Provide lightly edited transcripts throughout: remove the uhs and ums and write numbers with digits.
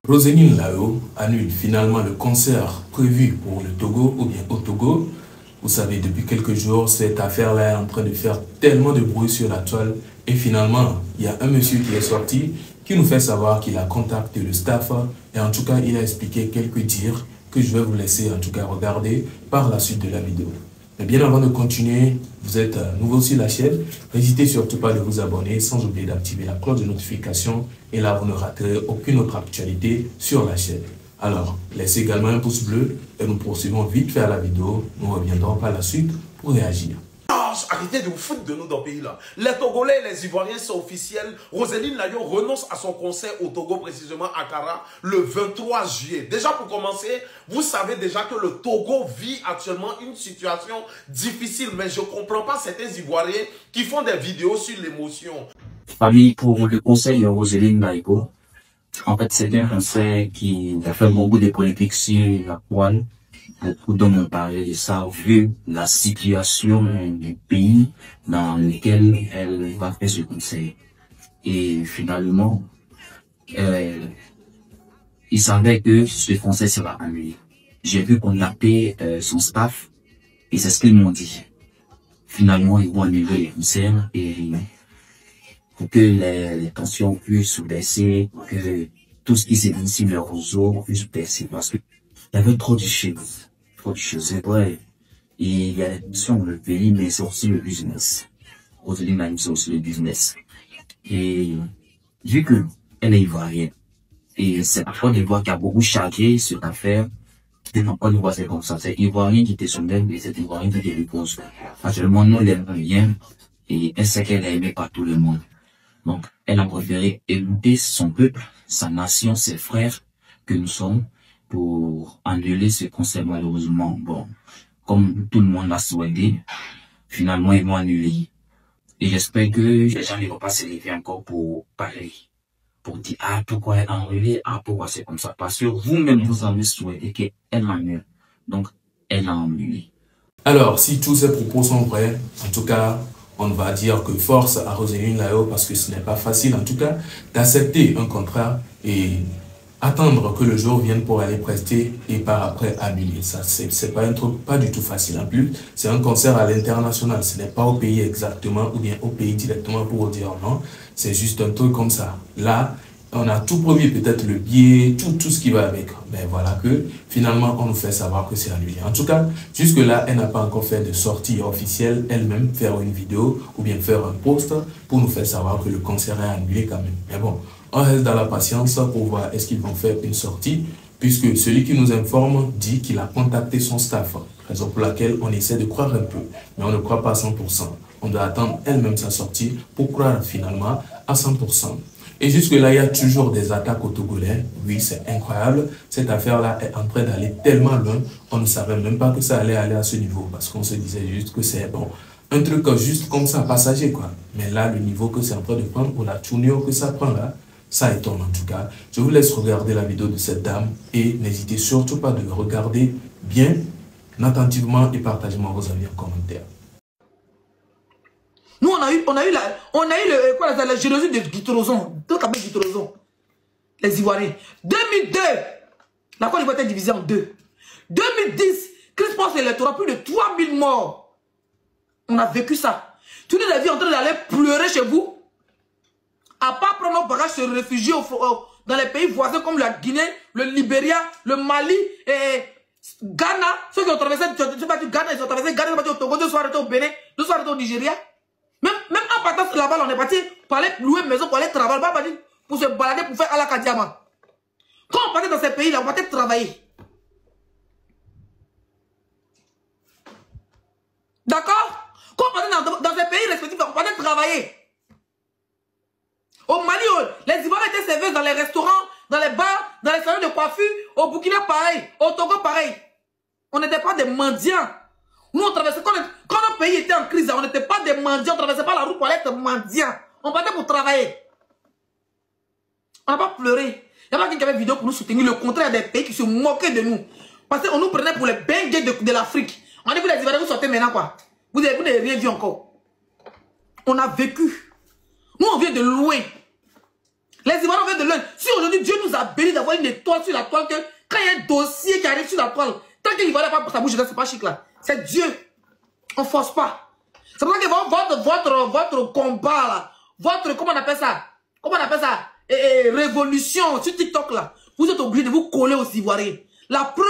Roselyne Lao annule finalement le concert prévu pour le Togo ou bien au Togo. Vous savez, depuis quelques jours, cette affaire-là est en train de faire tellement de bruit sur la toile. Et finalement, il y a un monsieur qui est sorti, qui nous fait savoir qu'il a contacté le staff. Et en tout cas, il a expliqué quelques dires que je vais vous laisser en tout cas regarder par la suite de la vidéo. Mais bien avant de continuer, vous êtes nouveau sur la chaîne, n'hésitez surtout pas de vous abonner sans oublier d'activer la cloche de notification et là vous ne raterez aucune autre actualité sur la chaîne. Alors, laissez également un pouce bleu et nous poursuivons vite fait la vidéo. Nous reviendrons par la suite pour réagir. Arrêtez de vous foutre de nous dans le pays là. Les Togolais et les Ivoiriens sont officiels. Roselyne Lao renonce à son concert au Togo, précisément à Kara, le 23 juillet. Déjà pour commencer, vous savez déjà que le Togo vit actuellement une situation difficile. Mais je ne comprends pas certains Ivoiriens qui font des vidéos sur l'émotion. Famille, pour le conseil de Roselyne Lao, en fait c'est un conseil qui a fait beaucoup de politiques sur la toile. Beaucoup d'hommes ont parlé de ça, vu la situation du pays dans lequel elle va faire ce conseil. Et finalement, il savait que ce conseil sera annulé. J'ai vu qu'on appelait son staff et c'est ce qu'ils m'ont dit. Finalement, ils vont annuler le concert et pour que les tensions puissent se baisser, pour que tout ce qui s'est dit sur le réseau puisse se baisser. Parce que il y avait trop de choses. C'est vrai. Il y a la tension dans le pays, mais c'est aussi le business. Roselyne Lao, c'est aussi le business. Et vu que elle est ivoirienne, et c'est parfois de voir qu'il y a beaucoup chargé cette affaire, c'est non pas de voir c'est comme ça. C'est ivoirien qui était son aide et c'est ivoirien qui était repose. Actuellement, nous, elle est rien, et elle sait qu'elle est aimée par tout le monde. Donc, elle a préféré écouter son peuple, sa nation, ses frères, que nous sommes, pour annuler ce concert. Malheureusement, bon, comme tout le monde l'a souhaité, finalement ils vont annuler. Et j'espère que les gens ne vont pas se lever encore pour parler, pour dire ah pourquoi elle a annulé, ah pourquoi c'est comme ça, parce que vous-même vous avez souhaité qu'elle annule, donc elle a annulé. Alors, si tous ces propos sont vrais, en tout cas, on va dire que force à Roselyne Lao parce que ce n'est pas facile en tout cas d'accepter un contrat et attendre que le jour vienne pour aller prester et par après annuler. Ça, c'est pas un truc pas du tout facile. En plus, c'est un concert à l'international. Ce n'est pas au pays exactement ou bien au pays directement pour dire non. C'est juste un truc comme ça. Là, on a tout prévu, peut-être le billet, tout ce qui va avec. Mais voilà que finalement, on nous fait savoir que c'est annulé. En tout cas, jusque-là, elle n'a pas encore fait de sortie officielle, elle-même faire une vidéo ou bien faire un post pour nous faire savoir que le concert est annulé quand même. Mais bon, on reste dans la patience pour voir est-ce qu'ils vont faire une sortie, puisque celui qui nous informe dit qu'il a contacté son staff, raison pour laquelle on essaie de croire un peu, mais on ne croit pas à 100%. On doit attendre elle-même sa sortie pour croire finalement à 100%. Et jusque-là, il y a toujours des attaques au Togolais. Oui, c'est incroyable. Cette affaire-là est en train d'aller tellement loin, on ne savait même pas que ça allait aller à ce niveau, parce qu'on se disait juste que c'est bon, un truc juste comme ça, passager quoi. Mais là, le niveau que c'est en train de prendre, ou la tournure que ça prend là, ça étonne en tout cas. Je vous laisse regarder la vidéo de cette dame et n'hésitez surtout pas de regarder bien, attentivement et partagez-moi vos avis en commentaire. Nous, on a eu le génocide de Guitorozon. Donc, avec Guitorozon. Les Ivoiriens. 2002, la Côte d'Ivoire était divisée en deux. 2010, crise post-électorale, plus de 3000 morts. On a vécu ça. Toute la vie en train d'aller pleurer chez vous. À part prendre nos bagages, se réfugier dans les pays voisins comme la Guinée, le Libéria, le Mali et Ghana. Ceux qui ont traversé, je ne sais pas du Ghana, ils ont traversé Ghana, ils sont partis au Togo, 2 soirs arrêtés au Bénin, 2 soirs arrêtés au Nigeria. Même en partant là-bas, on est parti pour aller louer une maison, pour aller travailler, pas parti pour se balader, pour faire Alakadiama. Quand on partait dans ces pays-là, on partait travailler. D'accord? Quand on partait dans ces pays respectifs, on partait travailler. Au Mali, les Ivoiriens étaient serveurs dans les restaurants, dans les bars, dans les salons de coiffure. Au Burkina, pareil. Au Togo, pareil. On n'était pas des mendiants. Nous, on traversait, quand notre pays était en crise, on n'était pas des mendiants, on ne traversait pas la route pour aller être mendiants. On partait pour travailler. On n'a pas pleuré. Il n'y a pas quelqu'un qui avait une vidéo pour nous soutenir. Le contraire, des pays qui se moquaient de nous. Parce qu'on nous prenait pour les benguets de l'Afrique. On dit, vous les Ivoiriens, vous sortez maintenant quoi? Vous n'avez rien vu encore. On a vécu. Nous, on vient de loin. Les Ivoiriens viennent de l'un. Si aujourd'hui Dieu nous a bénis d'avoir une étoile sur la toile, que quand il y a un dossier qui arrive sur la toile, tant que l'Ivoirien n'a pas sa bouche, c'est pas chic là. C'est Dieu. On ne force pas. C'est pour ça que votre combat là, votre, comment on appelle ça? Comment on appelle ça? Révolution sur TikTok là. Vous êtes obligé de vous coller aux Ivoiriens. La preuve,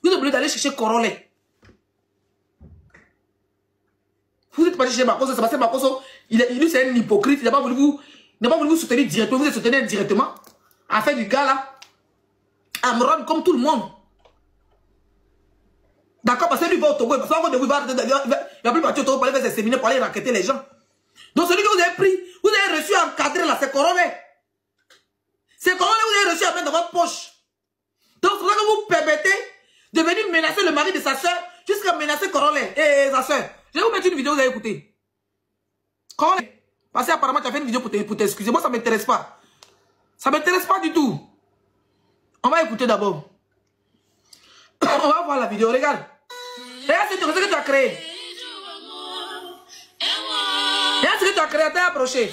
vous êtes obligé d'aller chercher Corolet. Vous êtes pas chercher Makoso, c'est parce que Makoso, lui c'est un hypocrite, il n'a pas voulu vous soutenir directement, vous êtes soutenu directement. À faire du gars là. À me rendre comme tout le monde. D'accord, parce que lui va au Togo, parce qu'il va plus partir au Togo pour aller faire ses séminaires, pour aller raqueter les gens. Donc celui que vous avez pris, vous avez reçu à encadrer là, c'est Corolet. C'est Corolet que vous avez reçu à mettre dans votre poche. Donc c'est là que vous permettez de venir menacer le mari de sa soeur, jusqu'à menacer Corolet et sa soeur. Je vais vous mettre une vidéo, vous allez écouter. Corolet, parce qu'apparemment tu as fait une vidéo pour t'excuser. Moi ça ne m'intéresse pas. Ça ne m'intéresse pas du tout. On va écouter d'abord. On va voir la vidéo, regarde. Regarde ce que tu as créé. Regarde ce que tu as créé, t'es approché.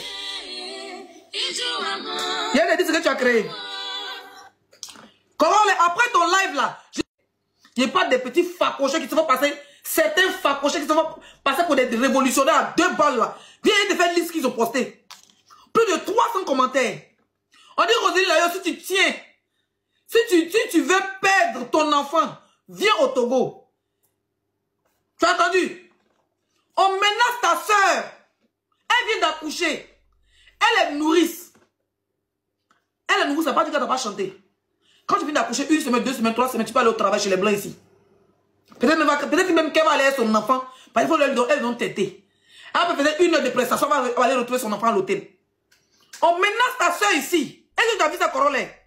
Regarde ce que tu as créé. Comment après ton live là, il n'y a pas des petits facochés qui se vont passer, certains facochés qui se vont passer pour des révolutionnaires à 2 balles là. Viens de faire une liste qu'ils ont posté. Plus de 300 commentaires. On dit Rosélie là, si tu tiens, si tu veux perdre ton enfant, viens au Togo. Tu as entendu? On menace ta soeur. Elle vient d'accoucher. Elle est nourrice. Elle est nourrice, ça ne veut pas dire qu'elle n'a pas chanté. Quand tu viens d'accoucher 1 semaine, 2 semaines, 3 semaines, tu peux aller au travail chez les Blancs ici. Peut-être même qu'elle va aller avec son enfant. Parce qu'il faut elle donne téter. Elle peut faire 1 heure de prestation, elle va aller retrouver son enfant à l'hôtel. On menace ta soeur ici. Est-ce que tu as vu ça, Corolet?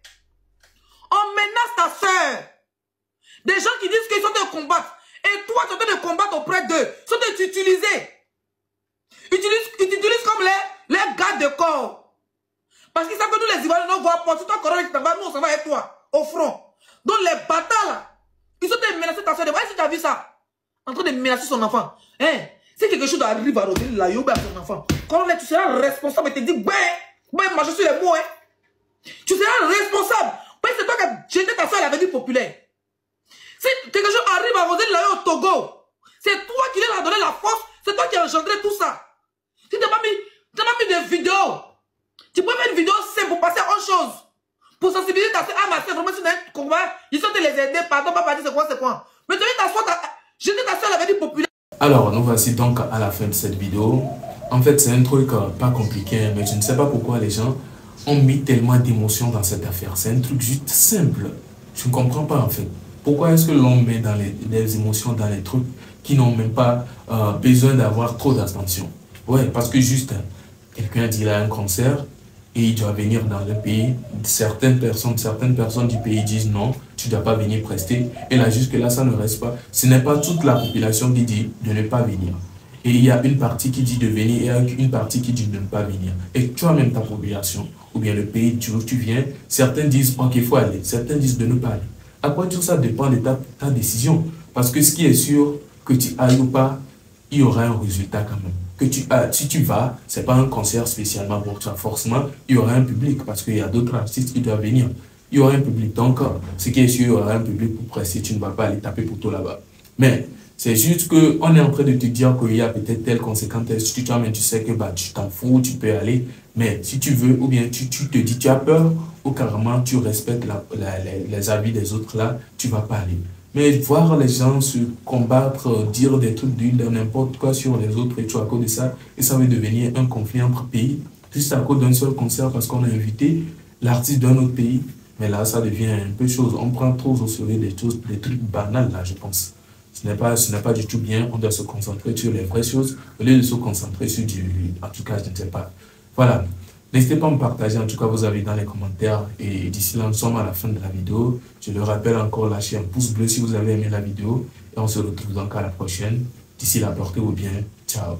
On menace ta soeur. Des gens qui disent qu'ils sont en train de combattre. Et toi, tu es en train de combattre auprès d'eux. Ils sont en train de t'utiliser. Ils t'utilisent comme les gardes de corps. Parce qu'ils savent que nous, les Ivoiriens, nous voient pas. Si toi, Corolet, nous, on s'en va avec toi. Au front. Donc, les bâtards, là, ils sont en train de menacer ta soeur. Est-ce que tu as vu ça? En train de menacer son enfant. Hein? Si quelque chose arrive à Rosélie, là, Yoba à son enfant. Corolet, tu seras responsable. Et tu te dis, marche sur les mots, hein. Tu seras responsable. C'est toi qui as gêné ta soeur à l'avenir populaire. Si quelque chose arrive à Rosélie là au Togo, c'est toi qui lui as donné la force, c'est toi qui as engendré tout ça. Tu n'as pas mis de vidéos. Tu peux faire une vidéo simple pour passer à autre chose. Pour sensibiliser ta soeur. Ah, ma soeur, vraiment, si tu as un combat, ils sont de les aider. Pardon, papa, c'est quoi. Mais tu as gêné ta soeur à l'avenir populaire. Alors, nous voici donc à la fin de cette vidéo. En fait, c'est un truc pas compliqué, mais je ne sais pas pourquoi les gens ont mis tellement d'émotions dans cette affaire. C'est un truc juste simple. Je ne comprends pas en fait. Pourquoi est-ce que l'on met dans les émotions dans les trucs qui n'ont même pas besoin d'avoir trop d'attention? Ouais, parce que juste, quelqu'un dit qu'il a un concert et il doit venir dans le pays. Certaines personnes du pays disent non, tu ne dois pas venir prester. Et là, jusque-là, ça ne reste pas. Ce n'est pas toute la population qui dit de ne pas venir. Et il y a une partie qui dit de venir et une partie qui dit de ne pas venir. Et toi-même, ta population, ou bien le pays où tu viens, certains disent ok, il faut aller, certains disent de ne pas aller. Après, tout ça dépend de ta décision. Parce que ce qui est sûr, que tu ailles ou pas, il y aura un résultat quand même. Si tu vas, ce n'est pas un concert spécialement pour toi. Forcément, il y aura un public parce qu'il y a d'autres artistes qui doivent venir. Il y aura un public. Donc, ce qui est sûr, il y aura un public pour presser. Tu ne vas pas aller taper pour toi là-bas. Mais c'est juste qu'on est en train de te dire qu'il y a peut-être telle conséquence. Si toi-même tu sais que tu t'en fous, tu peux aller. Mais si tu veux, ou bien tu te dis tu as peur, ou carrément tu respectes les avis des autres là, tu ne vas pas aller. Mais voir les gens se combattre, dire des trucs de n'importe quoi sur les autres et tout à cause de ça, et ça va devenir un conflit entre pays, juste à cause d'un seul concert parce qu'on a invité l'artiste d'un autre pays. Mais là, ça devient un peu chose. On prend trop au sérieux des trucs banals là, je pense. Ce n'est pas du tout bien. On doit se concentrer sur les vraies choses au lieu de se concentrer sur en tout cas, je ne sais pas. Voilà. N'hésitez pas à me partager en tout cas vos avis dans les commentaires. Et d'ici là, nous sommes à la fin de la vidéo. Je le rappelle encore, lâchez un pouce bleu si vous avez aimé la vidéo. Et on se retrouve donc à la prochaine. D'ici là, portez-vous bien. Ciao.